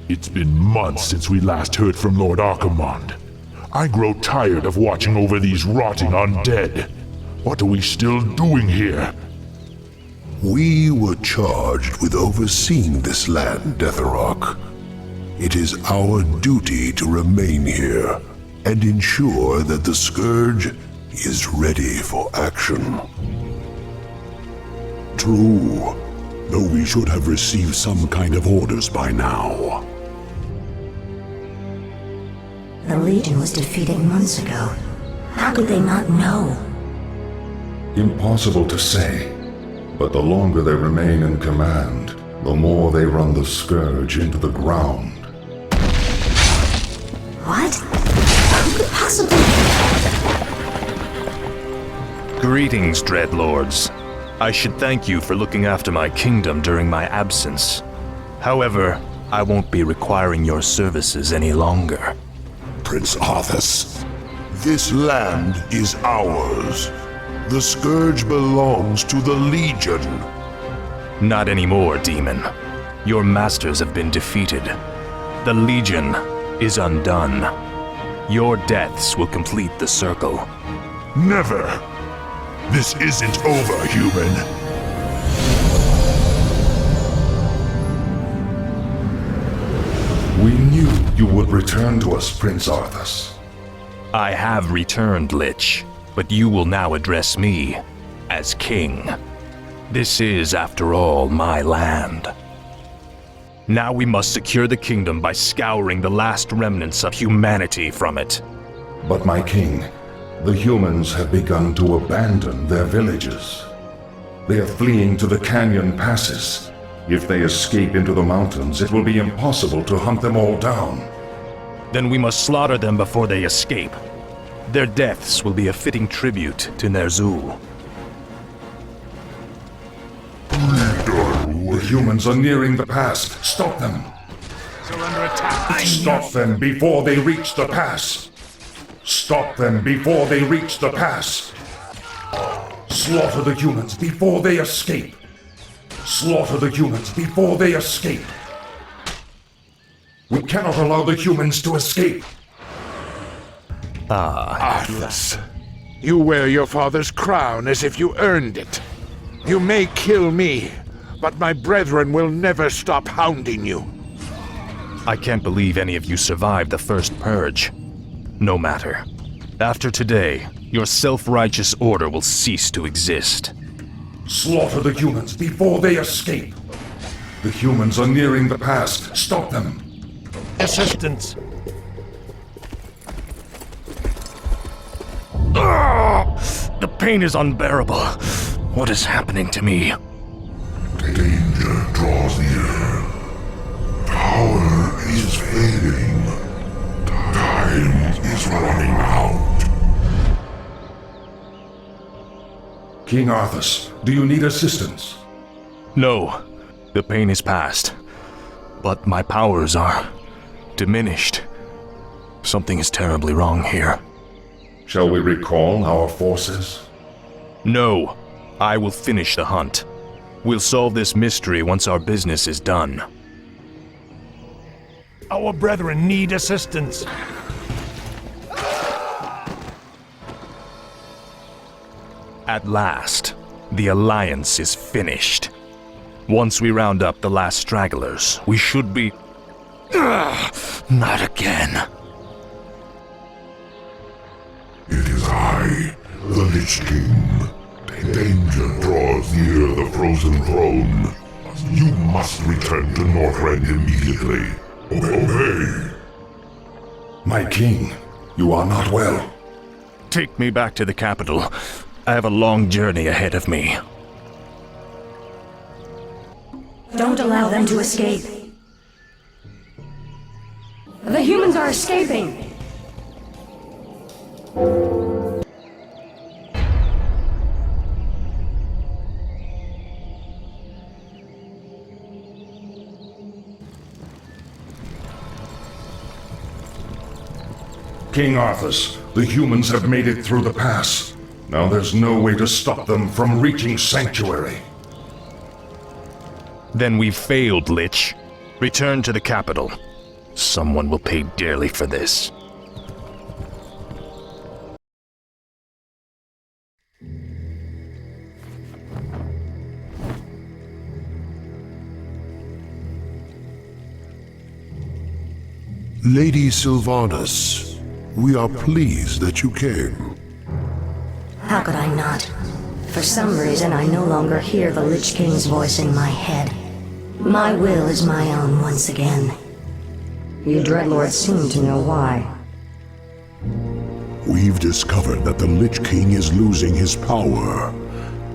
It's been months since we last heard from Lord Archimonde. I grow tired of watching over these rotting undead. What are we still doing here? We were charged with overseeing this land, Deatherrock. It is our duty to remain here and ensure that the Scourge is ready for action. True, though we should have received some kind of orders by now. The Legion was defeated months ago. How could they not know? Impossible to say, but the longer they remain in command, the more they run the Scourge into the ground. What? Who could possibly... Greetings, Dreadlords. I should thank you for looking after my kingdom during my absence. However, I won't be requiring your services any longer. Prince Arthas, this land is ours. The Scourge belongs to the Legion. Not anymore, Demon. Your masters have been defeated. The Legion is undone. Your deaths will complete the circle. Never! This isn't over, human. We knew you would return to us, Prince Arthas. I have returned, Lich, but you will now address me as king. This is, after all, my land. Now we must secure the kingdom by scouring the last remnants of humanity from it. But my king, the humans have begun to abandon their villages. They are fleeing to the canyon passes. If they escape into the mountains, it will be impossible to hunt them all down. Then we must slaughter them before they escape. Their deaths will be a fitting tribute to Ner'zhul. The humans are nearing the pass. Stop them. They're under attack. Stop them before they reach the pass. Stop them before they reach the pass. Slaughter the humans before they escape. Slaughter the humans before they escape. We cannot allow the humans to escape. Arthas, you wear your father's crown as if you earned it. You may kill me, but my brethren will never stop hounding you. I can't believe any of you survived the first purge. No matter. After today, your self-righteous order will cease to exist. Slaughter the humans before they escape. The humans are nearing the pass. Stop them. Assistance! The pain is unbearable. What is happening to me? Danger draws near. Power is fading. Time is running out. King Arthas, do you need assistance? No. The pain is past. But my powers are diminished. Something is terribly wrong here. Shall we recall our forces? No. I will finish the hunt. We'll solve this mystery once our business is done. Our brethren need assistance. At last, the Alliance is finished. Once we round up the last stragglers, we should be... Not again. It is I, the Lich King. Danger draws near the frozen throne. You must return to Northrend immediately. Obey. My king, you are not well. Take me back to the capital. I have a long journey ahead of me. Don't allow them to escape. The humans are escaping! King Arthas, the humans have made it through the pass. Now there's no way to stop them from reaching Sanctuary. Then we've failed, Lich. Return to the capital. Someone will pay dearly for this. Lady Sylvanas, we are pleased that you came. How could I not? For some reason, I no longer hear the Lich King's voice in my head. My will is my own once again. You Dreadlords seem to know why. We've discovered that the Lich King is losing his power.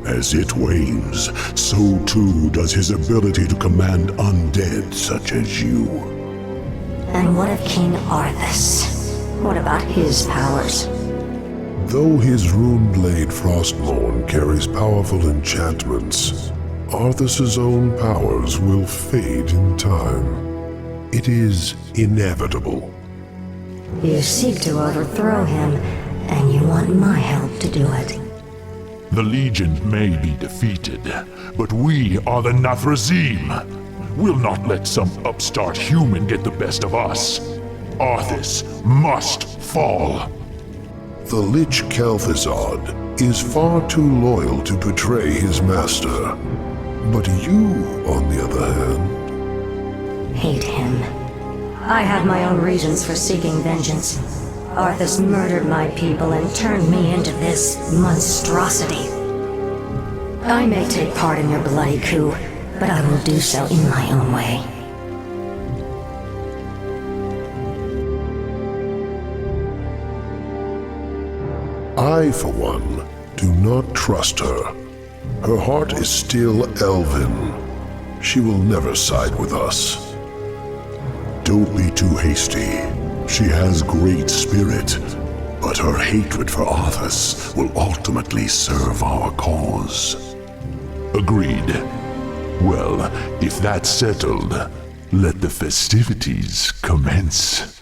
As it wanes, so too does his ability to command undead such as you. And what of King Arthas? What about his powers? Though his rune-blade Frostmourne carries powerful enchantments, Arthas's own powers will fade in time. It is inevitable. You seek to overthrow him, and you want my help to do it. The Legion may be defeated, but we are the Nathrazim. We'll not let some upstart human get the best of us. Arthas must fall. The Lich Kel'Thuzad is far too loyal to betray his master. But you, on the other hand... Hate him. I have my own reasons for seeking vengeance. Arthas murdered my people and turned me into this monstrosity. I may take part in your bloody coup, but I will do so in my own way. I, for one, do not trust her. Her heart is still elven. She will never side with us. Don't be too hasty. She has great spirit, but her hatred for Arthas will ultimately serve our cause. Agreed. Well, if that's settled, let the festivities commence.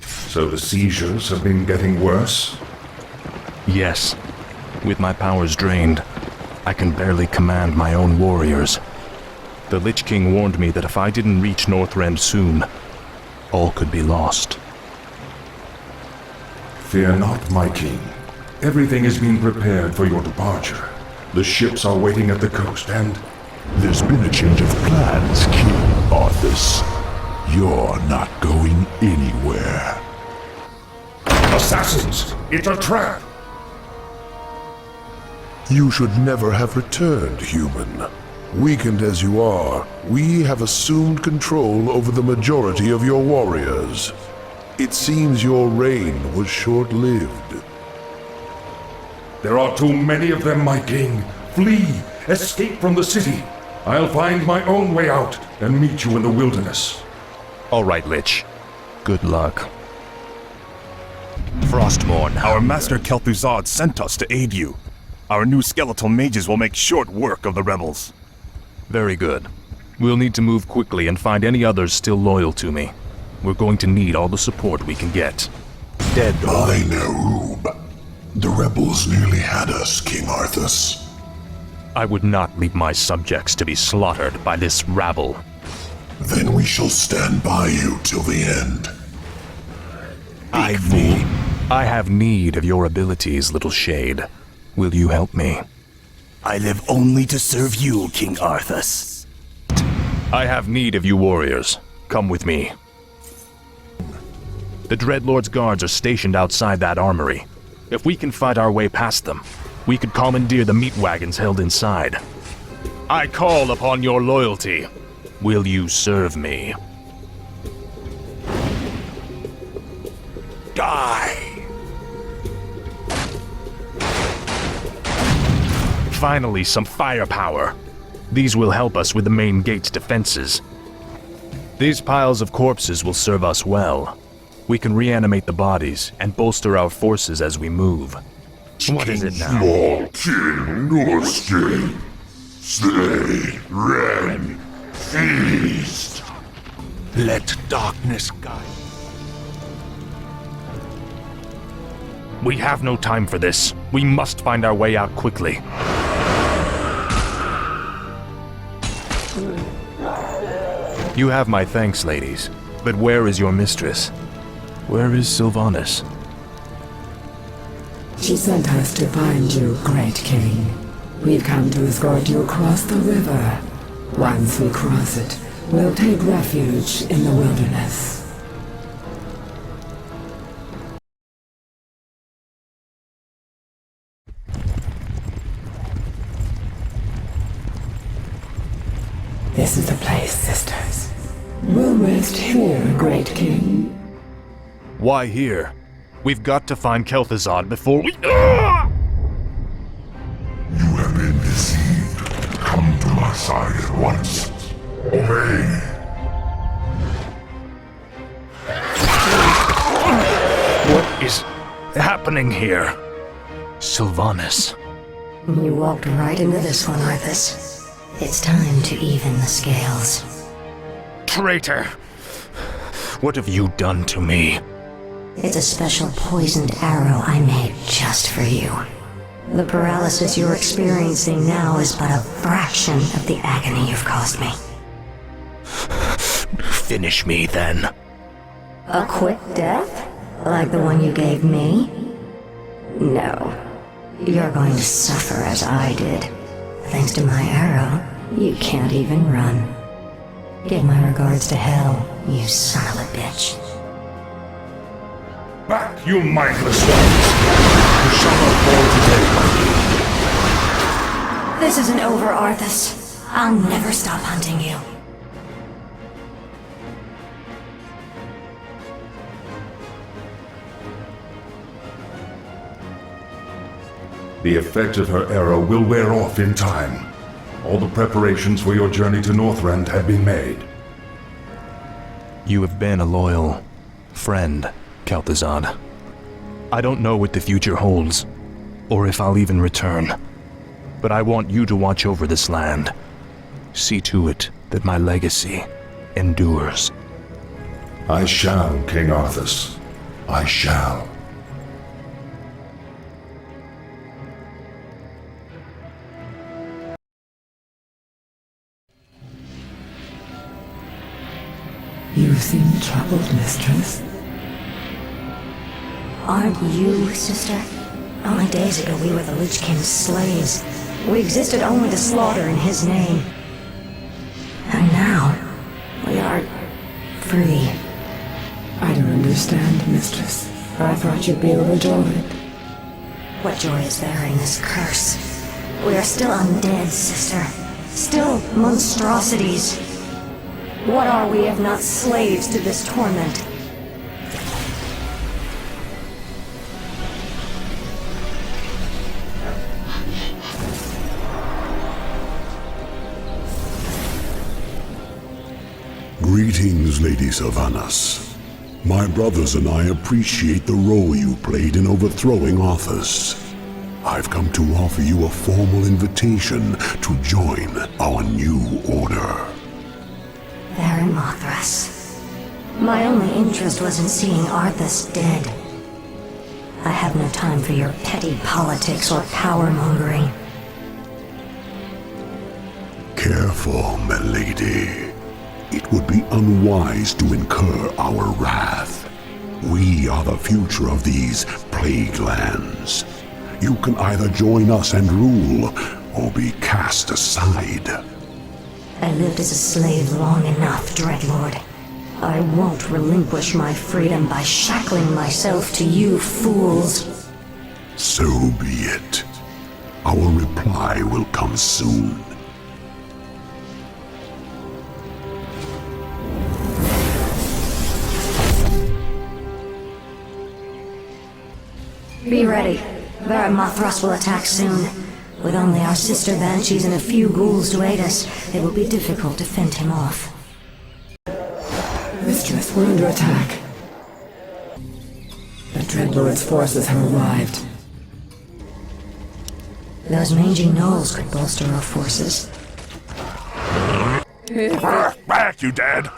So the seizures have been getting worse? Yes. With my powers drained, I can barely command my own warriors. The Lich King warned me that if I didn't reach Northrend soon, all could be lost. Fear not, my king. Everything is being prepared for your departure. The ships are waiting at the coast and... There's been a change of plans, King Arthas. You're not going anywhere. Assassins! It's a trap! You should never have returned, human. Weakened as you are, we have assumed control over the majority of your warriors. It seems your reign was short-lived. There are too many of them, my king. Flee! Escape from the city! I'll find my own way out and meet you in the wilderness. All right, Lich. Good luck. Frostmourne, our master Kel'Thuzad sent us to aid you. Our new skeletal mages will make short work of the rebels. Very good. We'll need to move quickly and find any others still loyal to me. We're going to need all the support we can get. Dead. By Nerub. The rebels nearly had us, King Arthas. I would not leave my subjects to be slaughtered by this rabble. Then we shall stand by you till the end. I have need of your abilities, little shade. Will you help me? I live only to serve you, King Arthas. I have need of you warriors. Come with me. The Dreadlord's guards are stationed outside that armory. If we can fight our way past them, we could commandeer the meat wagons held inside. I call upon your loyalty. Will you serve me? Die! Finally, some firepower. These will help us with the main gate's defenses. These piles of corpses will serve us well. We can reanimate the bodies and bolster our forces as we move. What is it now? Small King Norskin. Slay, Ren, feast. Let darkness guide. We have no time for this. We must find our way out quickly. You have my thanks, ladies. But where is your mistress? Where is Sylvanas? She sent us to find you, Great King. We've come to escort you across the river. Once we cross it, we'll take refuge in the wilderness. This is the place, sisters. We'll rest here, Great King. Why here? We've got to find Kel'Thuzad before we... You have been deceived. Come to my side at once. Obey. What is happening here? Sylvanas. You walked right into this one, Arthas. It's time to even the scales. Traitor! What have you done to me? It's a special poisoned arrow I made just for you. The paralysis you're experiencing now is but a fraction of the agony you've caused me. Finish me, then. A quick death? Like the one you gave me? No. You're going to suffer as I did. Thanks to my arrow, you can't even run. Give my regards to Hell, you son of a bitch. Back, you mindless ones! You shall not fall today. This isn't over, Arthas. I'll never stop hunting you. The effect of her arrow will wear off in time. All the preparations for your journey to Northrend have been made. You have been a loyal friend, Kel'Thuzad. I don't know what the future holds, or if I'll even return. But I want you to watch over this land. See to it that my legacy endures. I shall, King Arthas. I shall. You seem troubled, mistress. Aren't you, sister? Only days ago we were the Lich King's slaves. We existed only to slaughter in his name. And now, we are free. I don't understand, mistress. I thought you'd be overjoyed. What joy is there in this curse? We are still undead, sister. Still monstrosities. What are we if not slaves to this torment? Greetings, Lady Sylvanas. My brothers and I appreciate the role you played in overthrowing Arthas. I've come to offer you a formal invitation to join our new order. Baron Mothras. My only interest was in seeing Arthas dead. I have no time for your petty politics or power-mongering. Careful, my lady. It would be unwise to incur our wrath. We are the future of these plague lands. You can either join us and rule, or be cast aside. I lived as a slave long enough, Dreadlord. I won't relinquish my freedom by shackling myself to you fools. So be it. Our reply will come soon. Be ready. Baron Mothras will attack soon. With only our sister banshees and a few ghouls to aid us, it will be difficult to fend him off. Mistress, we're under attack. The Dreadlord's forces have arrived. Those mangy gnolls could bolster our forces. Back, you dead!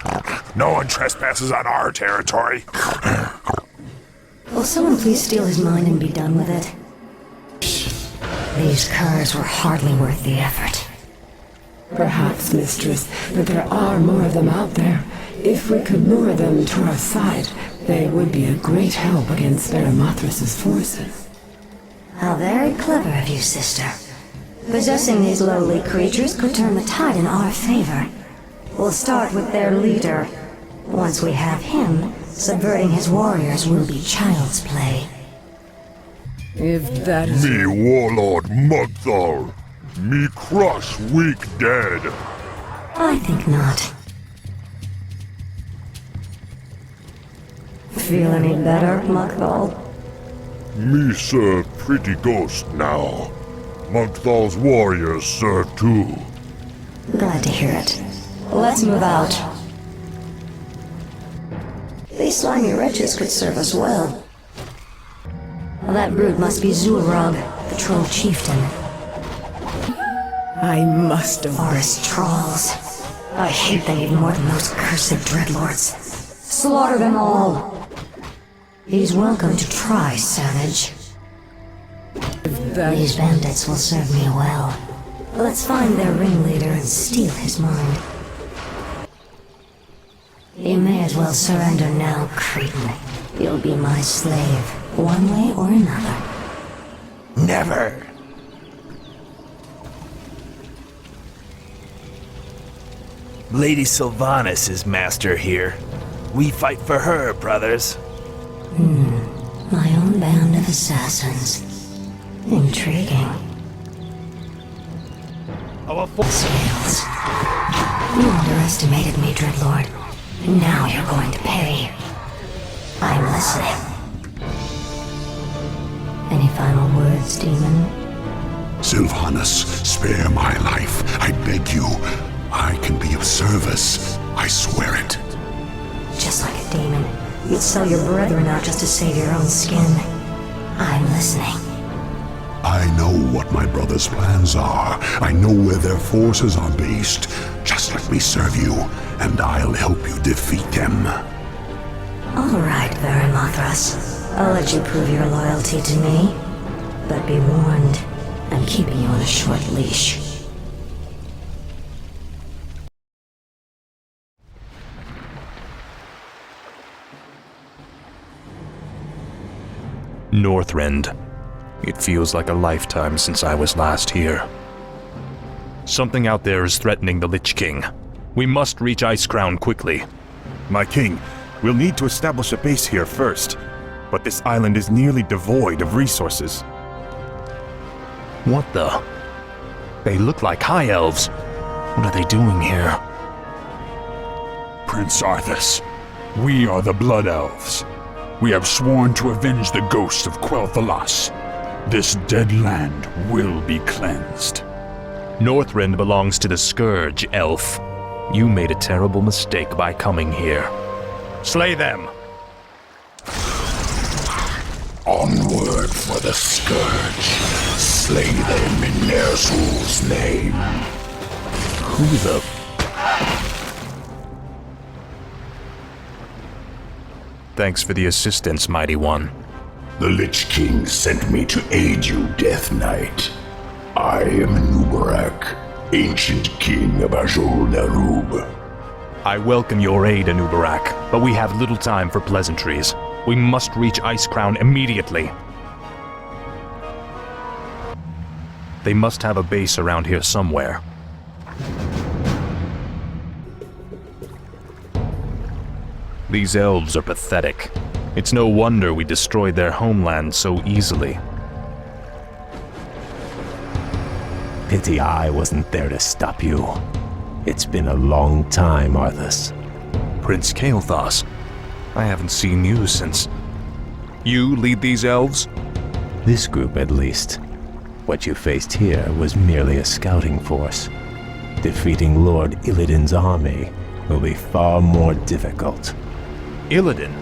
No one trespasses on our territory. Will someone please steal his mind and be done with it? These curs were hardly worth the effort. Perhaps, mistress, but there are more of them out there. If we could lure them to our side, they would be a great help against Beremathrus's forces. How very clever of you, sister. Possessing these lowly creatures could turn the tide in our favor. We'll start with their leader. Once we have him, subverting his warriors will be child's play. If that is... Me warlord Mugthal. Me crush weak dead. I think not. Feel any better, Mugthal? Me serve pretty ghost now. Mugthal's warriors serve too. Glad to hear it. Let's move out. These slimy wretches could serve us well. That brute must be Zulrog, the troll chieftain. I must have... Forest trolls. I hate them even more than those cursed dreadlords. Slaughter them all! He's welcome to try, savage. These bandits will serve me well. Let's find their ringleader and steal his mind. You may as well surrender now, Cretan. You'll be my slave, one way or another. Never! Lady Sylvanas is master here. We fight for her, brothers. My own band of assassins. Intriguing. Scales. You underestimated me, Dreadlord. Now you're going to pay. I'm listening. Any final words, demon? Sylvanas, spare my life. I beg you. I can be of service. I swear it. Just like a demon, you'd sell your brethren out just to save your own skin. I'm listening. I know what my brother's plans are. I know where their forces are based. Just let me serve you, and I'll help you defeat them. All right, Beremathrus. I'll let you prove your loyalty to me. But be warned, I'm keeping you on a short leash. Northrend. It feels like a lifetime since I was last here. Something out there is threatening the Lich King. We must reach Icecrown quickly. My king, we'll need to establish a base here first. But this island is nearly devoid of resources. What the? They look like High Elves. What are they doing here? Prince Arthas, we are the Blood Elves. We have sworn to avenge the ghost of Quel'Thalas. This dead land will be cleansed. Northrend belongs to the Scourge, Elf. You made a terrible mistake by coming here. Slay them! Onward for the Scourge. Slay them in Ner'zhul's name. Who the... Thanks for the assistance, Mighty One. The Lich King sent me to aid you, Death Knight. I am Nubarak, ancient king of Azul-Narub. I welcome your aid, Anubarak, but we have little time for pleasantries. We must reach Icecrown immediately. They must have a base around here somewhere. These elves are pathetic. It's no wonder we destroyed their homeland so easily. Pity I wasn't there to stop you. It's been a long time, Arthas. Prince Kael'thas, I haven't seen you since... You lead these elves? This group, at least. What you faced here was merely a scouting force. Defeating Lord Illidan's army will be far more difficult. Illidan?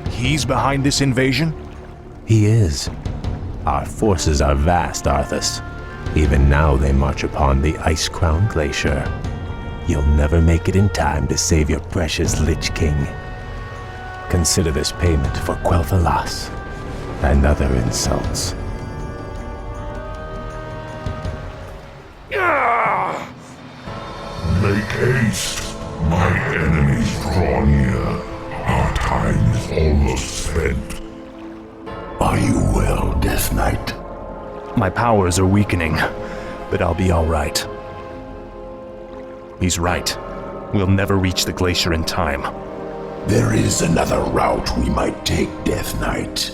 He's behind this invasion? He is. Our forces are vast, Arthas. Even now they march upon the Icecrown Glacier. You'll never make it in time to save your precious Lich King. Consider this payment for Quel'Thalas and other insults. Make haste. My enemies draw near. Our time is almost spent. Are you well, Death Knight? My powers are weakening, but I'll be all right. He's right. We'll never reach the glacier in time. There is another route we might take, Death Knight.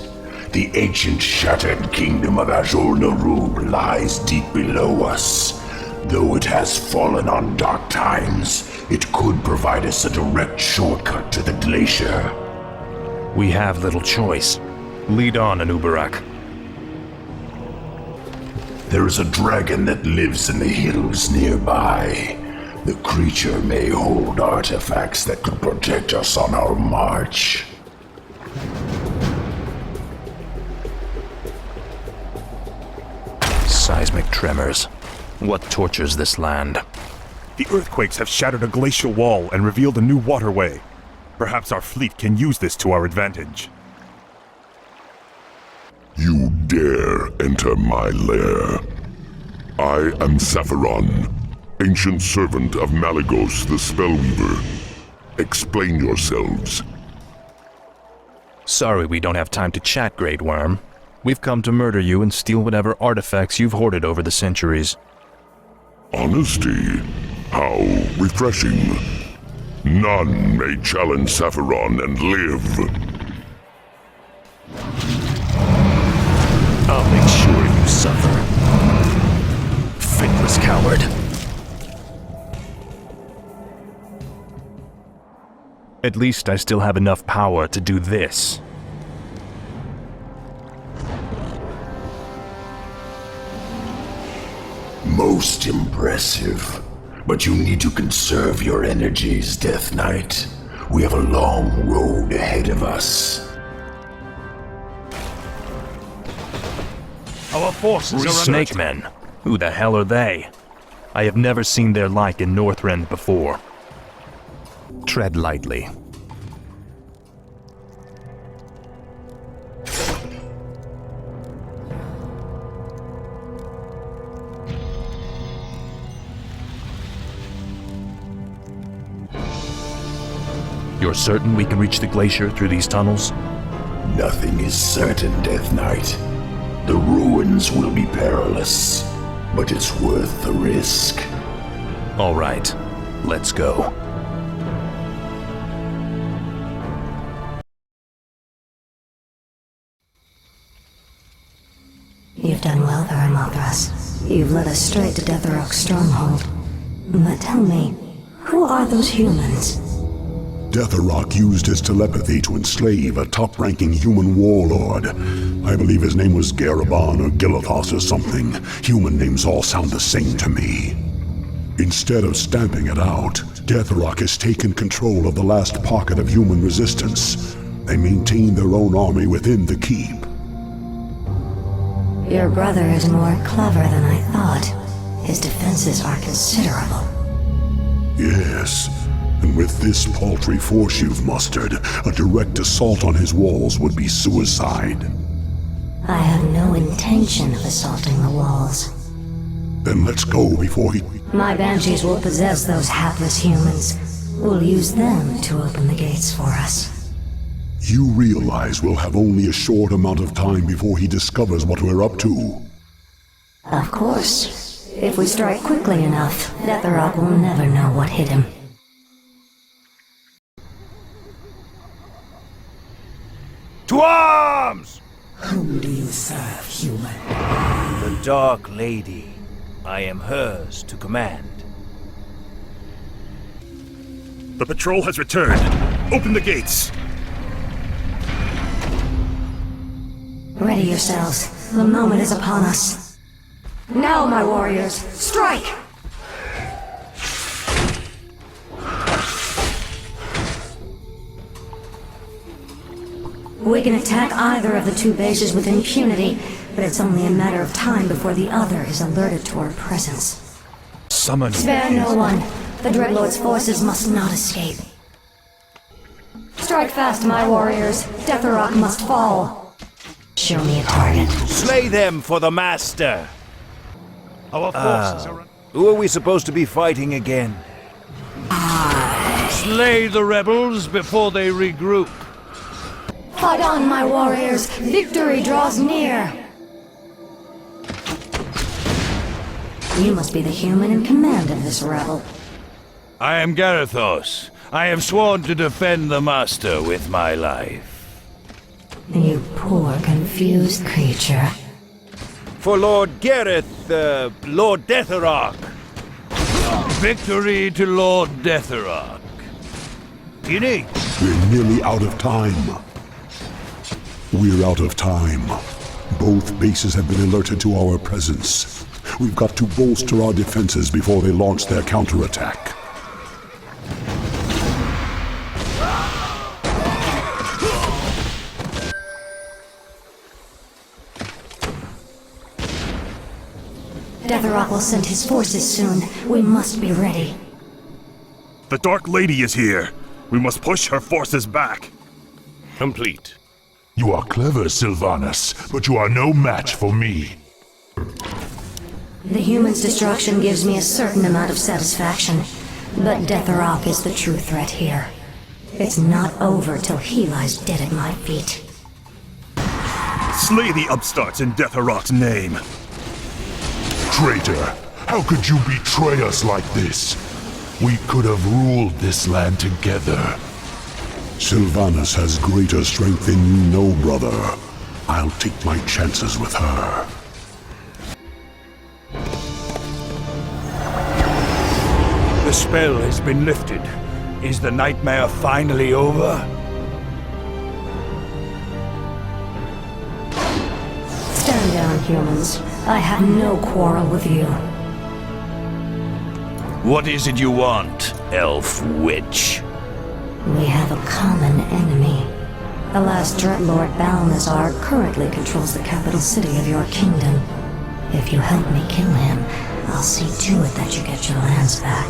The ancient shattered kingdom of Azul-Narub lies deep below us. Though it has fallen on dark times, it could provide us a direct shortcut to the glacier. We have little choice. Lead on, Anubarak. There is a dragon that lives in the hills nearby. The creature may hold artifacts that could protect us on our march. Seismic tremors. What tortures this land? The earthquakes have shattered a glacial wall and revealed a new waterway. Perhaps our fleet can use this to our advantage. You dare enter my lair. I am Sapphiron, ancient servant of Malygos the Spellweaver. Explain yourselves. Sorry we don't have time to chat, Great Worm. We've come to murder you and steal whatever artifacts you've hoarded over the centuries. Honesty? How refreshing. None may challenge Sapphiron and live. I'll make sure you suffer. Faithless coward. At least I still have enough power to do this. Most impressive. But you need to conserve your energies, Death Knight. We have a long road ahead of us. Our forces are Snake men. Who the hell are they? I have never seen their like in Northrend before. Tread lightly. You're certain we can reach the glacier through these tunnels? Nothing is certain, Death Knight. The ruins will be perilous, but it's worth the risk. All right, let's go. You've done well, Varamothras. You've led us straight to Deathrok's stronghold. But tell me, who are those humans? Deathrok used his telepathy to enslave a top-ranking human warlord. I believe his name was Garaban or Gilithos or something. Human names all sound the same to me. Instead of stamping it out, Deathrok has taken control of the last pocket of human resistance. They maintain their own army within the keep. Your brother is more clever than I thought. His defenses are considerable. Yes. And with this paltry force you've mustered, a direct assault on his walls would be suicide. I have no intention of assaulting the walls. Then let's go before he... My banshees will possess those hapless humans. We'll use them to open the gates for us. You realize we'll have only a short amount of time before he discovers what we're up to. Of course. If we strike quickly enough, Deathrok will never know what hit him. To arms! Whom do you serve, human? The Dark Lady. I am hers to command. The patrol has returned. Open the gates. Ready yourselves. The moment is upon us. Now, my warriors, strike! We can attack either of the two bases with impunity, but it's only a matter of time before the other is alerted to our presence. Summon. Spare no one. The Dreadlord's forces must not escape. Strike fast, my warriors. Deathrok must fall. Show me a target. Slay them for the Master! Our forces are... Who are we supposed to be fighting again? Slay the rebels before they regroup. Fight on, my warriors! Victory draws near! You must be the human in command of this rebel. I am Garithos. I have sworn to defend the Master with my life. You poor, confused creature. For Lord Gareth, Lord Deathrock. Victory to Lord Deathrock. Guinea. We're nearly out of time. We're out of time. Both bases have been alerted to our presence. We've got to bolster our defenses before they launch their counterattack. Deathrock will send his forces soon. We must be ready. The Dark Lady is here. We must push her forces back. Complete. You are clever, Sylvanas, but you are no match for me. The human's destruction gives me a certain amount of satisfaction, but Deathrock is the true threat here. It's not over till he lies dead at my feet. Slay the upstarts in Deathrock's name. Traitor, how could you betray us like this? We could have ruled this land together. Sylvanas has greater strength than you know, brother. I'll take my chances with her. The spell has been lifted. Is the nightmare finally over? Stand down, humans. I have no quarrel with you. What is it you want, elf witch? We have a common enemy. The last Dreadlord Balnazar currently controls the capital city of your kingdom. If you help me kill him, I'll see to it that you get your lands back.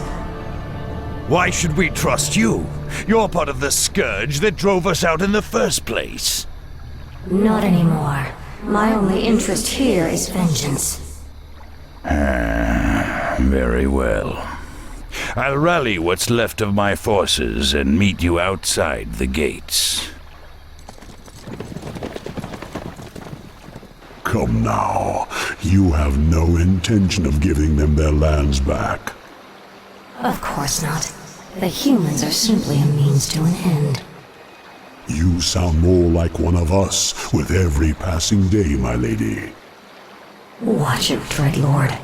Why should we trust you? You're part of the scourge that drove us out in the first place. Not anymore. My only interest here is vengeance. Very well. I'll rally what's left of my forces and meet you outside the gates. Come now. You have no intention of giving them their lands back. Of course not. The humans are simply a means to an end. You sound more like one of us with every passing day, my lady. Watch it, Dreadlord.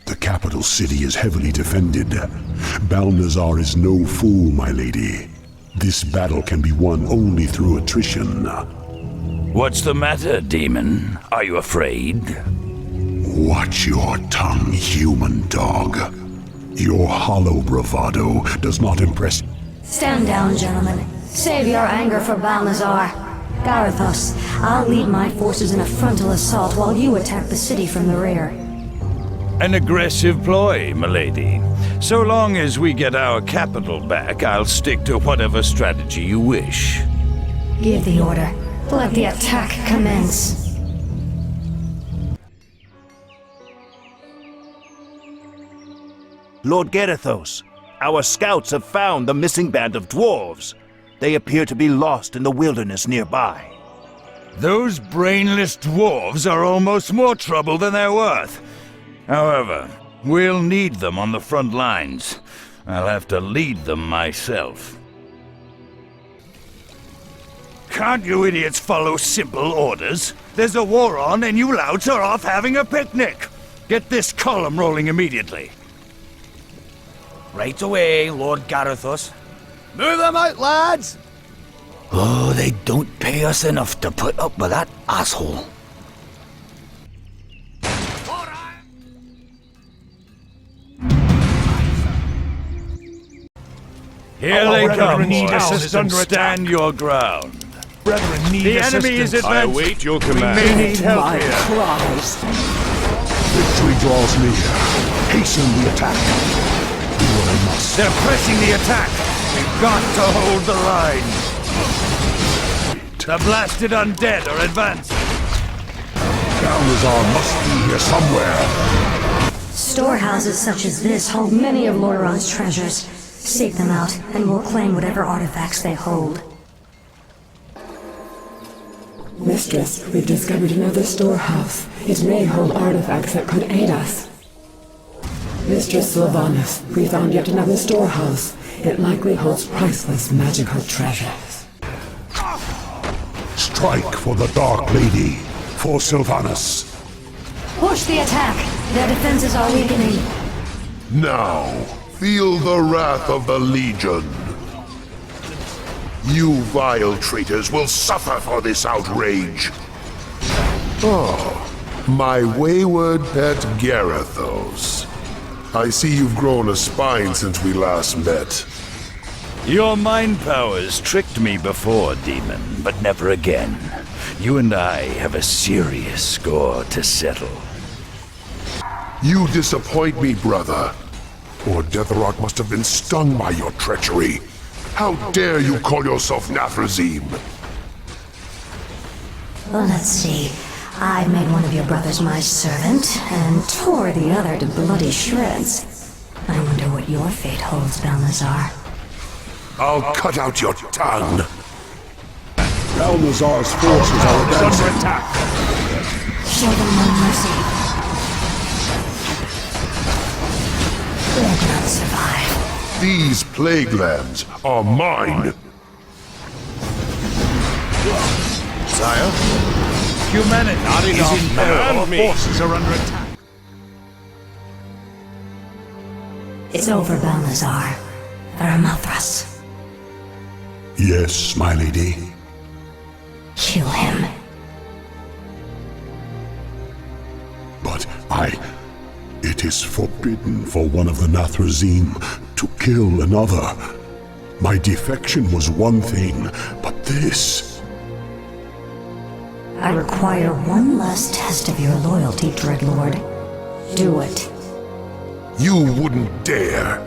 The capital city is heavily defended. Balnazar is no fool, my lady. This battle can be won only through attrition. What's the matter, demon? Are you afraid? Watch your tongue, human dog. Your hollow bravado does not impress. Stand down, gentlemen. Save your anger for Balnazar. Garithos, I'll lead my forces in a frontal assault while you attack the city from the rear. An aggressive ploy, milady. So long as we get our capital back, I'll stick to whatever strategy you wish. Give the order. Let the attack commence. Lord Garithos, our scouts have found the missing band of dwarves. They appear to be lost in the wilderness nearby. Those brainless dwarves are almost more trouble than they're worth. However, we'll need them on the front lines. I'll have to lead them myself. Can't you idiots follow simple orders? There's a war on and you louts are off having a picnic. Get this column rolling immediately. Right away, Lord Garithos. Move them out, lads! Oh, they don't pay us enough to put up with that asshole. Here they come, boys. Stand your ground. Brethren need The assistance. enemy is advancing. I await your We command. may need help here. Victory draws near. Hasten the attack. Do what I must. They're pressing the attack. We've got to hold the line. The blasted undead are advancing. Balthazar must be here somewhere. Storehouses such as this hold many of Lordaeron's treasures. Seek them out, and we'll claim whatever artifacts they hold. Mistress, we've discovered another storehouse. It may hold artifacts that could aid us. Mistress Sylvanas, we found yet another storehouse. It likely holds priceless magical treasures. Strike for the Dark Lady, for Sylvanas. Push the attack! Their defenses are weakening. Now, feel the wrath of the Legion. You vile traitors will suffer for this outrage. Oh, my wayward pet Garethos. I see you've grown a spine since we last met. Your mind powers tricked me before, Demon, but never again. You and I have a serious score to settle. You disappoint me, brother. Or Detherock must have been stung by your treachery. How dare you call yourself Nathrazim? Well, let's see. I made one of your brothers my servant, and tore the other to bloody shreds. I wonder what your fate holds, Balthazar. I'll cut out your tongue. Balthazar's forces are under attack. Show them no mercy. They'll not survive. These plague lands are mine. Sire? Humanity is in peril. Our forces are under attack. It's over, Balthazar. Varamothras. Yes, my lady. Kill him. But it is forbidden for one of the Nathrazim to kill another. My defection was one thing, but this... I require one last test of your loyalty, Dreadlord. Do it. You wouldn't dare.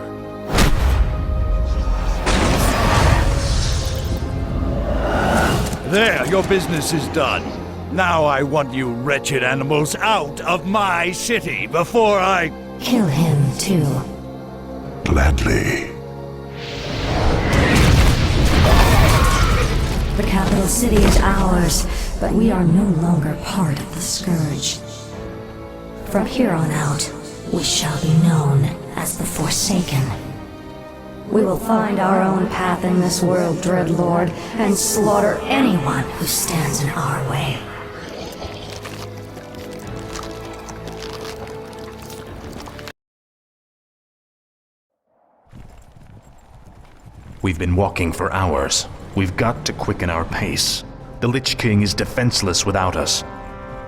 There, your business is done. Now I want you wretched animals out of my city before I... Kill him, too. Gladly. The capital city is ours, but we are no longer part of the Scourge. From here on out, we shall be known as the Forsaken. We will find our own path in this world, Dreadlord, and slaughter anyone who stands in our way. We've been walking for hours. We've got to quicken our pace. The Lich King is defenseless without us.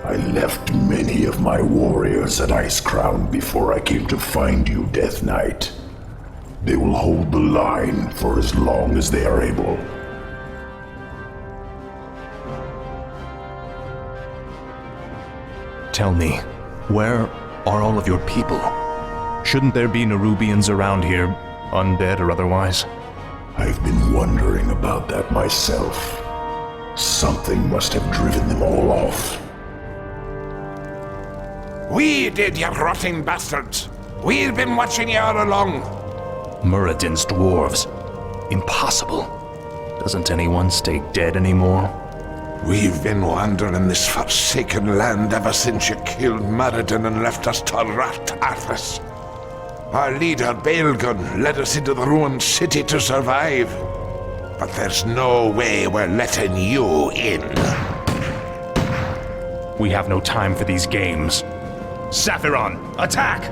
I left many of my warriors at Icecrown before I came to find you, Death Knight. They will hold the line for as long as they are able. Tell me, where are all of your people? Shouldn't there be Nerubians around here, undead or otherwise? I've been wondering about that myself. Something must have driven them all off. We did, you rotting bastards! We've been watching you all along! Muradin's dwarves. Impossible. Doesn't anyone stay dead anymore? We've been wandering this forsaken land ever since you killed Muradin and left us to rot, Arthas. Our leader, Baelgun, led us into the ruined city to survive. But there's no way we're letting you in. We have no time for these games. Saphiron, attack!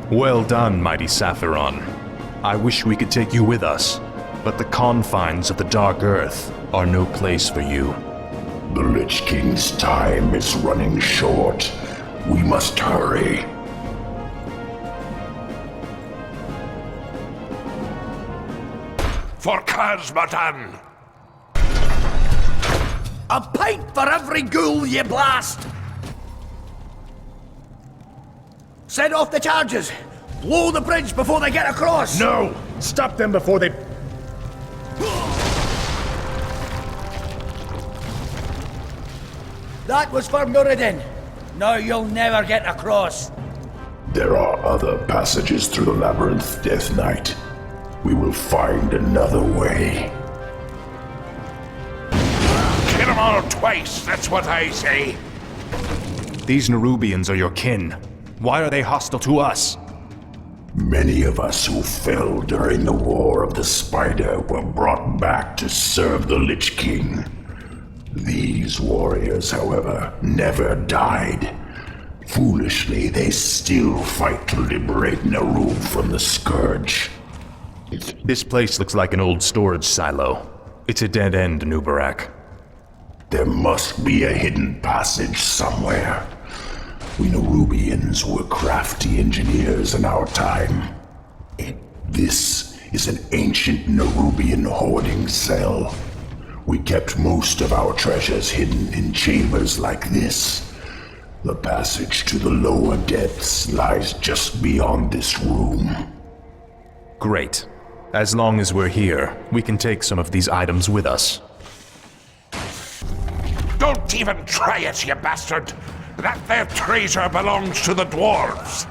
Well done, mighty Saphiron. I wish we could take you with us, but the confines of the Dark Earth are no place for you. The Lich King's time is running short. We must hurry. For Khazmatan! A pint for every ghoul you blast! Set off the charges! Blow the bridge before they get across! No! Stop them before they... That was for Muradin. Now you'll never get across. There are other passages through the labyrinth, Death Knight. We will find another way. Kill them all twice, that's what I say. These Nerubians are your kin. Why are they hostile to us? Many of us who fell during the War of the Spider were brought back to serve the Lich King. These warriors, however, never died. Foolishly, they still fight to liberate Naru from the Scourge. This place looks like an old storage silo. It's a dead end, Nubarak. There must be a hidden passage somewhere. We Nerubians were crafty engineers in our time. This is an ancient Nerubian hoarding cell. We kept most of our treasures hidden in chambers like this. The passage to the lower depths lies just beyond this room. Great. As long as we're here, we can take some of these items with us. Don't even try it, you bastard! That there treasure belongs to the dwarves!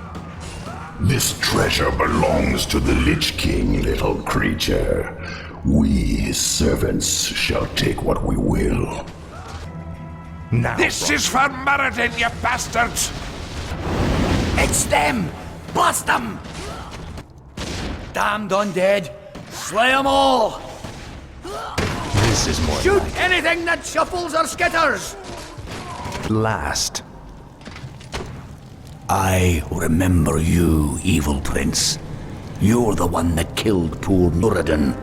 This treasure belongs to the Lich King, little creature. We, his servants, shall take what we will. Now, this is for Muradin, you bastards! It's them! Blast them! Damned undead! Slay them all! This is more Shoot like anything that shuffles or skitters! last. I remember you, evil prince. You're the one that killed poor Muradin.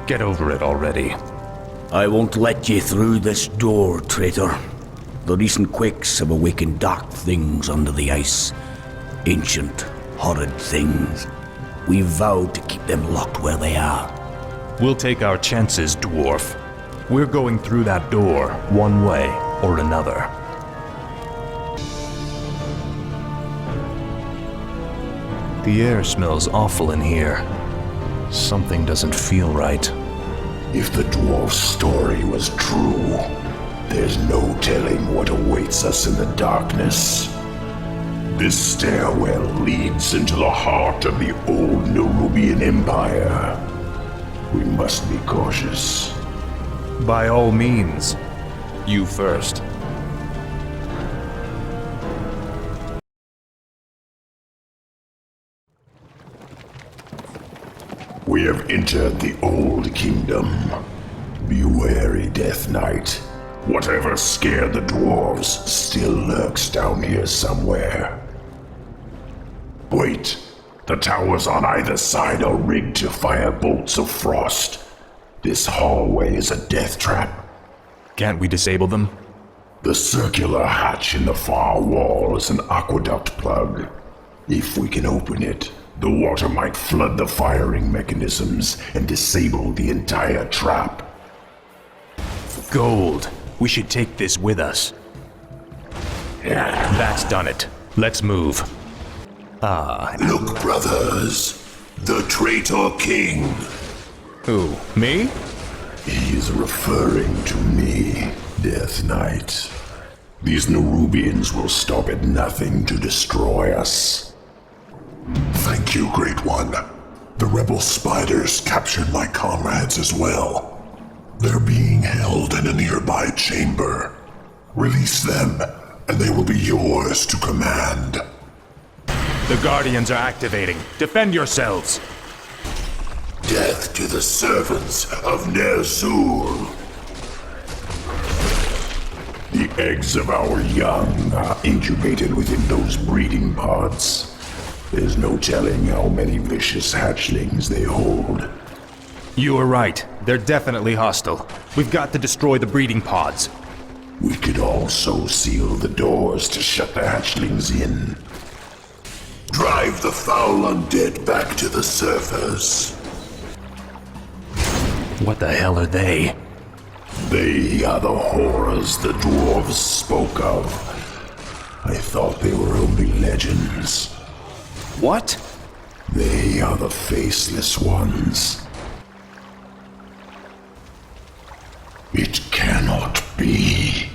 Get over it already. I won't let you through this door, traitor. The recent quakes have awakened dark things under the ice. Ancient, horrid things. We vowed to keep them locked where they are. We'll take our chances, dwarf. We're going through that door, one way or another. The air smells awful in here. Something doesn't feel right. If the dwarf's story was true, there's no telling what awaits us in the darkness. This stairwell leads into the heart of the old Nerubian Empire. We must be cautious. By all means. You first. We have entered the old kingdom. Be wary, Death Knight. Whatever scared the dwarves still lurks down here somewhere. Wait, the towers on either side are rigged to fire bolts of frost. This hallway is a death trap. Can't we disable them? The circular hatch in the far wall is an aqueduct plug. If we can open it, the water might flood the firing mechanisms and disable the entire trap. Gold. We should take this with us. That's done it. Let's move. Look, brothers. The traitor king. Who? Me? He is referring to me, Death Knight. These Nerubians will stop at nothing to destroy us. Thank you, Great One. The rebel spiders captured my comrades as well. They're being held in a nearby chamber. Release them, and they will be yours to command. The Guardians are activating. Defend yourselves. Death to the servants of Ner'zhul. The eggs of our young are incubated within those breeding pods. There's no telling how many vicious hatchlings they hold. You are right. They're definitely hostile. We've got to destroy the breeding pods. We could also seal the doors to shut the hatchlings in. Drive the foul undead back to the surface. What the hell are they? They are the horrors the dwarves spoke of. I thought they were only legends. What? They are the faceless ones. It cannot be.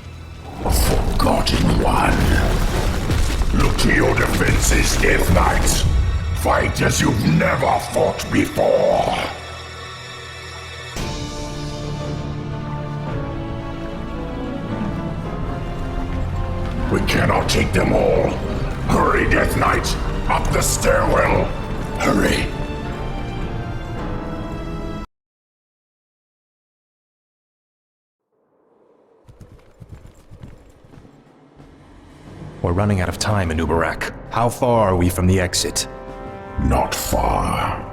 A forgotten one. Look to your defenses, Death Knight. Fight as you've never fought before. We cannot take them all. Hurry, Death Knight! Up the stairwell! Hurry! We're running out of time, Anubarak. How far are we from the exit? Not far.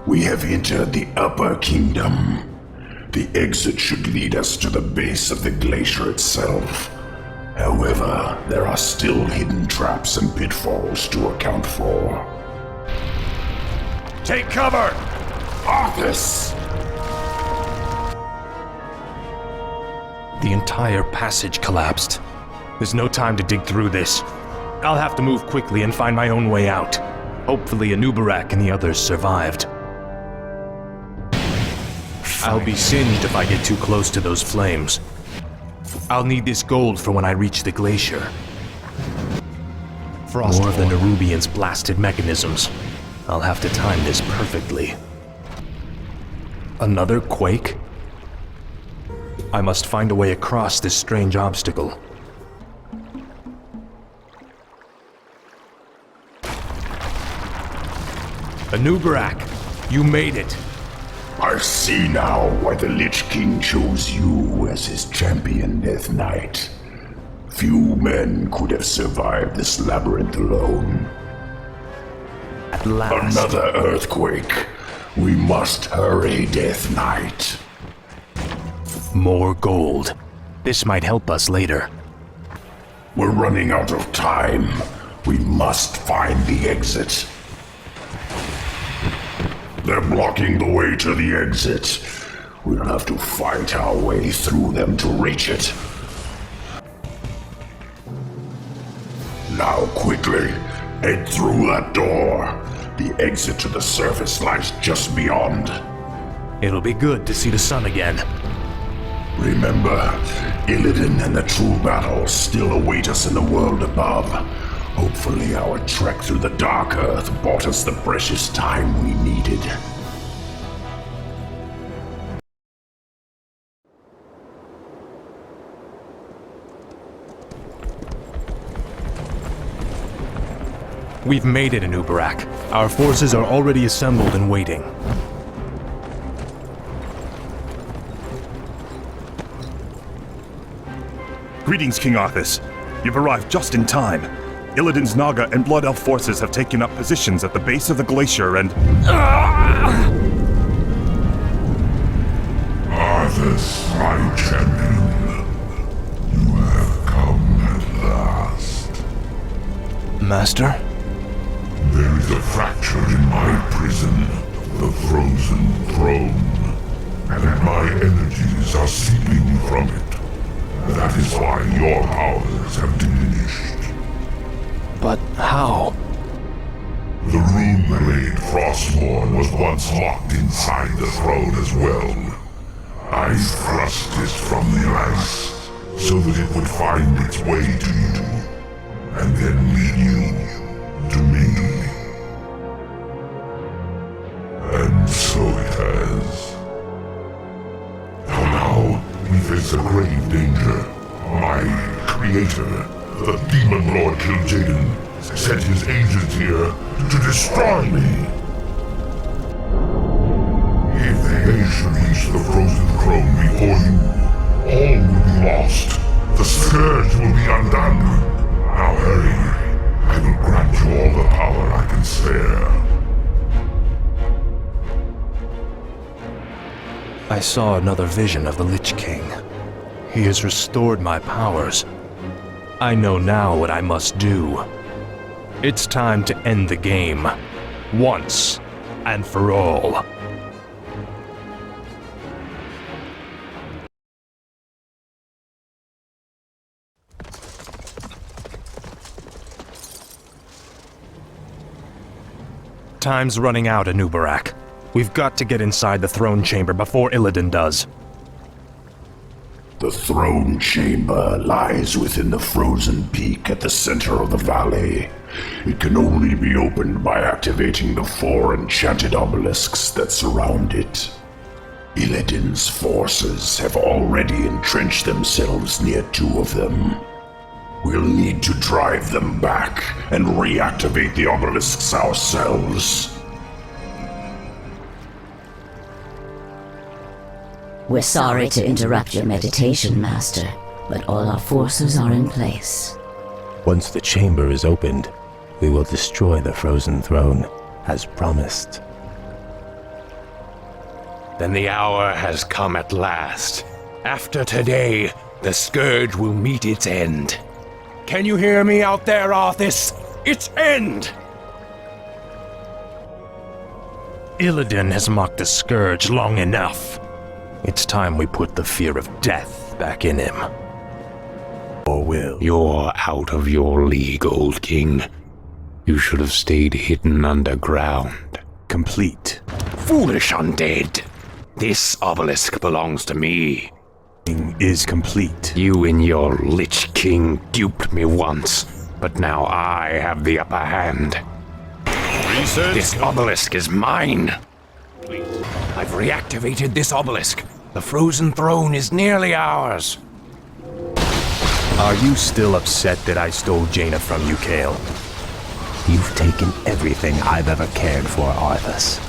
We have entered the Upper Kingdom. The exit should lead us to the base of the glacier itself. However, there are still hidden traps and pitfalls to account for. Take cover! Arthas! The entire passage collapsed. There's no time to dig through this. I'll have to move quickly and find my own way out. Hopefully Anubarak and the others survived. I'll be singed if I get too close to those flames. I'll need this gold for when I reach the glacier. More of the Nerubians' blasted mechanisms. I'll have to time this perfectly. Another quake? I must find a way across this strange obstacle. Anubarak, you made it. I see now why the Lich King chose you as his champion, Death Knight. Few men could have survived this labyrinth alone. At last. Another earthquake. We must hurry, Death Knight. More gold. This might help us later. We're running out of time. We must find the exit. They're blocking the way to the exit. We'll have to fight our way through them to reach it. Now quickly, head through that door. The exit to the surface lies just beyond. It'll be good to see the sun again. Remember, Illidan and the true battle still await us in the world above. Hopefully our trek through the Dark Earth bought us the precious time we needed. We've made it, Anubarak. Our forces are already assembled and waiting. Greetings, King Arthas. You've arrived just in time. Illidan's Naga and Blood Elf forces have taken up positions at the base of the glacier and... Arthas, my champion. You have come at last. Master? There is a fracture in my prison, the frozen throne, and my energies are seeping from it. That is why your powers have diminished. But how? The rune blade Frostmourne was once locked inside the throne as well. I thrust it from the ice so that it would find its way to you, and then lead you to me. And so it has. Now we face a grave danger. My creator, the Demon Lord Kil'jaeden, sent his agents here to destroy me. If they should reach the frozen throne before you, all will be lost. The Scourge will be undone. Now hurry. I will grant you all the power I can spare. I saw another vision of the Lich King. He has restored my powers. I know now what I must do. It's time to end the game. Once and for all. Time's running out, Anubarak. We've got to get inside the throne chamber before Illidan does. The throne chamber lies within the frozen peak at the center of the valley. It can only be opened by activating the 4 enchanted obelisks that surround it. Illidan's forces have already entrenched themselves near 2 of them. We'll need to drive them back and reactivate the obelisks ourselves. We're sorry to interrupt your meditation, Master, but all our forces are in place. Once the chamber is opened, we will destroy the frozen throne, as promised. Then the hour has come at last. After today, the Scourge will meet its end. Can you hear me out there, Arthas? Its end! Illidan has mocked the Scourge long enough. It's time we put the fear of death back in him. Or will. You're out of your league, old king. You should have stayed hidden underground. Complete. Foolish undead! This obelisk belongs to me. Is complete. You and your Lich King duped me once, but now I have the upper hand. This obelisk is mine! I've reactivated this obelisk. The frozen throne is nearly ours. Are you still upset that I stole Jaina from you, Kale? You've taken everything I've ever cared for, Arthas.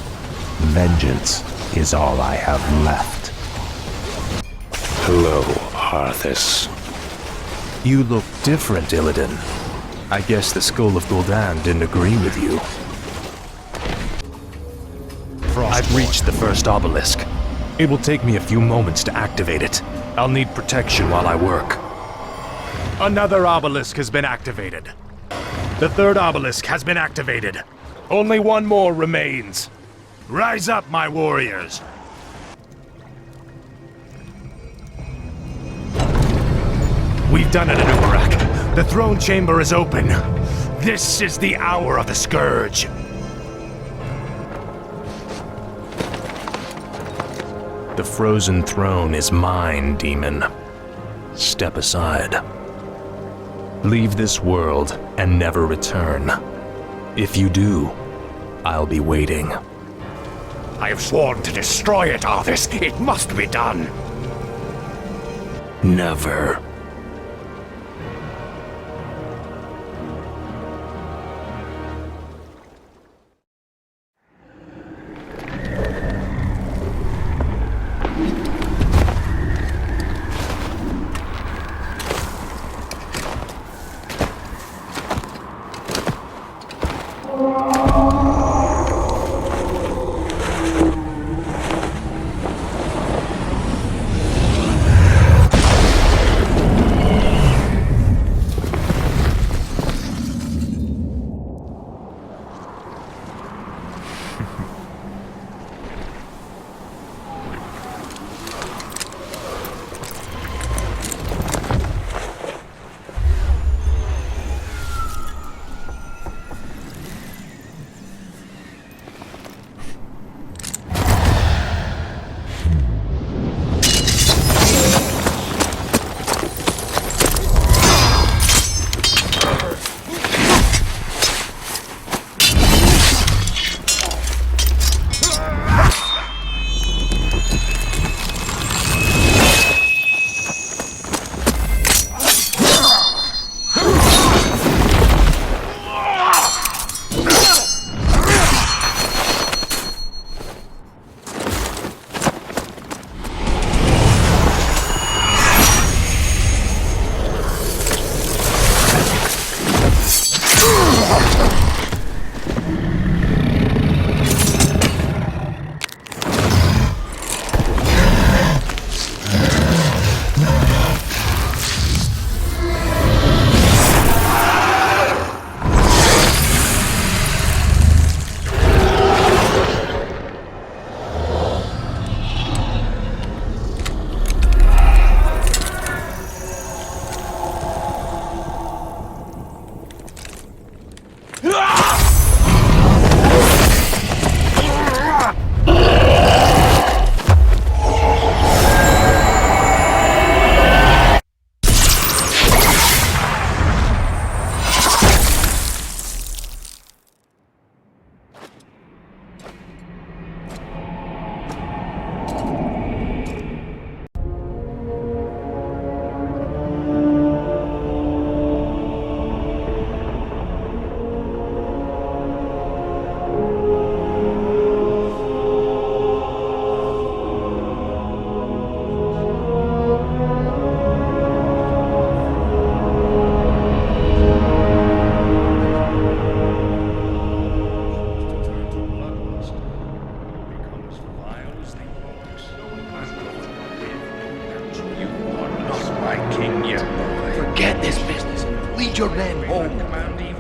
Vengeance is all I have left. Hello, Arthas. You look different, Illidan. I guess the Skull of Gul'dan didn't agree with you. I've reached the first obelisk. It will take me a few moments to activate it. I'll need protection while I work. Another obelisk has been activated. The 3rd obelisk has been activated. Only one more remains. Rise up, my warriors! We've done it, Anubarak. The throne chamber is open. This is the hour of the Scourge. The frozen throne is mine, demon. Step aside. Leave this world and never return. If you do, I'll be waiting. I have sworn to destroy it, Arthas. It must be done. Never.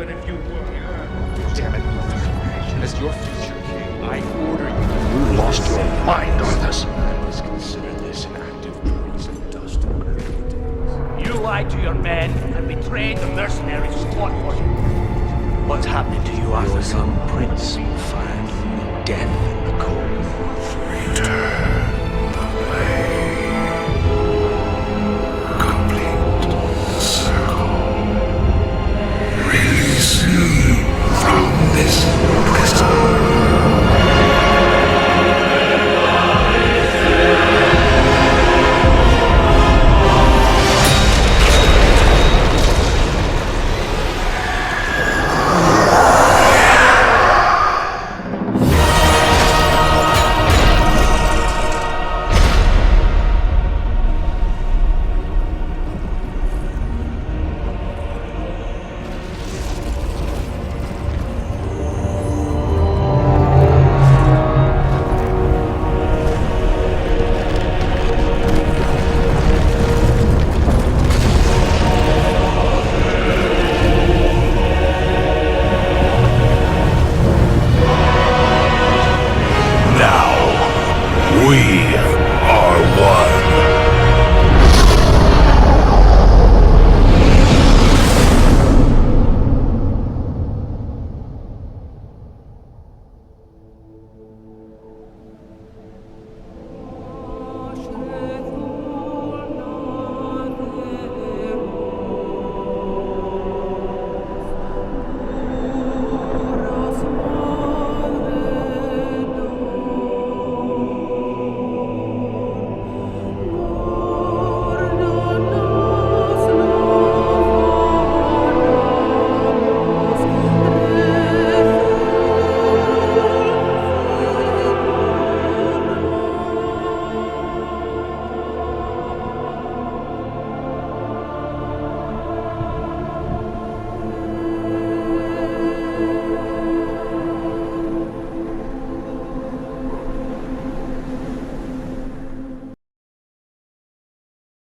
even if you were. Damn it. As your future king, I order you to... You lost your mind, Arthas. Let's consider this an act of treason, Dustin. You lied to your men and betrayed the mercenaries who fought for you. What's happening to you, Arthas? Your young prince will find death in the cold. Return the blade. Complete the circle. Release me from this